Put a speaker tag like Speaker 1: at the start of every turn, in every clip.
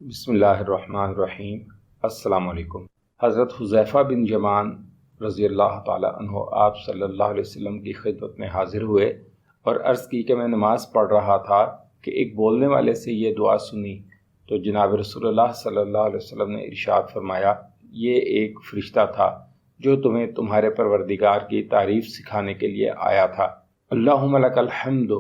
Speaker 1: بسم اللہ الرحمن الرحیم۔ السلام علیکم۔ حضرت حذیفہ بن یمان رضی اللہ تعالی عنہ آپ صلی اللہ علیہ وسلم کی خدمت میں حاضر ہوئے اور عرض کی کہ میں نماز پڑھ رہا تھا کہ ایک بولنے والے سے یہ دعا سنی تو جناب رسول اللہ صلی اللہ علیہ وسلم نے ارشاد فرمایا، یہ ایک فرشتہ تھا جو تمہیں تمہارے پروردگار کی تعریف سکھانے کے لیے آیا تھا۔ اللہم لک الحمد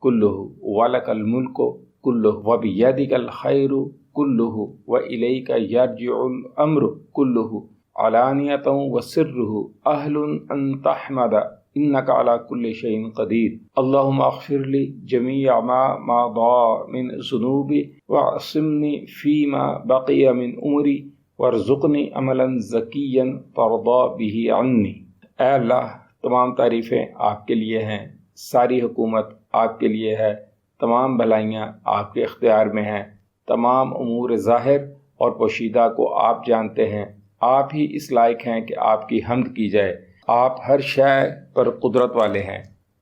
Speaker 1: کلہ ولک الملک کلہ وبیدک الخیر کلہ وإلیک یرجع الامر کلہ علانیۃ وسرہ اہل ان تحمد انک علی کل شیء قدیر۔ اللہم اغفر لی جمیع ما مضی من ذنوبی واعصمنی فیما بقی من عمری وارزقنی عملا زکیا ترضی بہ عنی۔ اے اللہ، تمام تعریفیں آپ کے لیے ہیں، ساری حکومت آپ کے لیے ہے، تمام بھلائیاں آپ کے اختیار میں ہیں، تمام امور ظاہر اور پوشیدہ کو آپ جانتے ہیں، آپ ہی اس لائق ہیں کہ آپ کی حمد کی جائے، آپ ہر شے پر قدرت والے ہیں۔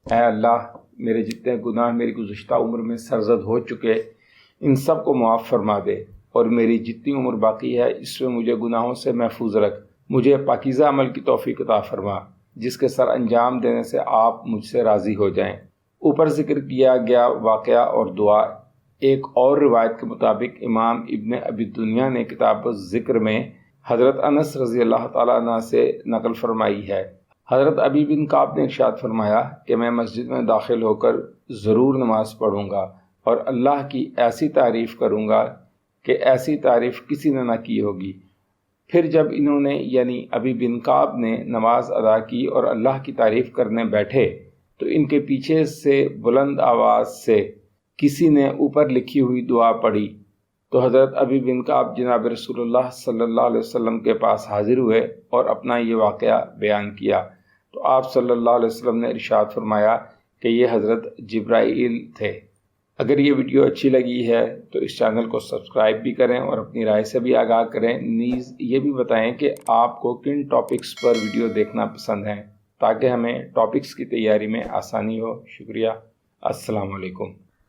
Speaker 1: اے اللہ، میرے جتنے گناہ میری گزشتہ عمر میں سرزد ہو چکے ان سب کو معاف فرما دے، اور میری جتنی عمر باقی ہے اس میں مجھے گناہوں سے محفوظ رکھ، مجھے پاکیزہ عمل کی توفیق عطا فرما جس کے سر انجام دینے سے آپ مجھ سے راضی ہو جائیں۔ اوپر ذکر کیا گیا واقعہ اور دعا ایک اور روایت کے مطابق امام ابن ابی دنیا نے کتاب الذکر میں حضرت انس رضی اللہ تعالیٰ عنہ سے نقل فرمائی ہے۔ حضرت ابی بن کعب نے ارشاد فرمایا کہ میں مسجد میں داخل ہو کر ضرور نماز پڑھوں گا اور اللہ کی ایسی تعریف کروں گا کہ ایسی تعریف کسی نے نہ کی ہوگی۔ پھر جب انہوں نے یعنی ابی بن کعب نے نماز ادا کی اور اللہ کی تعریف کرنے بیٹھے تو ان کے پیچھے سے بلند آواز سے کسی نے اوپر لکھی ہوئی دعا پڑھی تو حضرت ابی بن کعب جناب رسول اللہ صلی اللہ علیہ وسلم کے پاس حاضر ہوئے اور اپنا یہ واقعہ بیان کیا تو آپ صلی اللہ علیہ وسلم نے ارشاد فرمایا کہ یہ حضرت جبرائیل تھے۔ اگر یہ ویڈیو اچھی لگی ہے تو اس چینل کو سبسکرائب بھی کریں اور اپنی رائے سے بھی آگاہ کریں، نیز یہ بھی بتائیں کہ آپ کو کن ٹاپکس پر ویڈیو دیکھنا پسند ہیں تاکہ ہمیں ٹاپکس کی تیاری میں آسانی ہو۔ شکریہ۔ السلام علیکم۔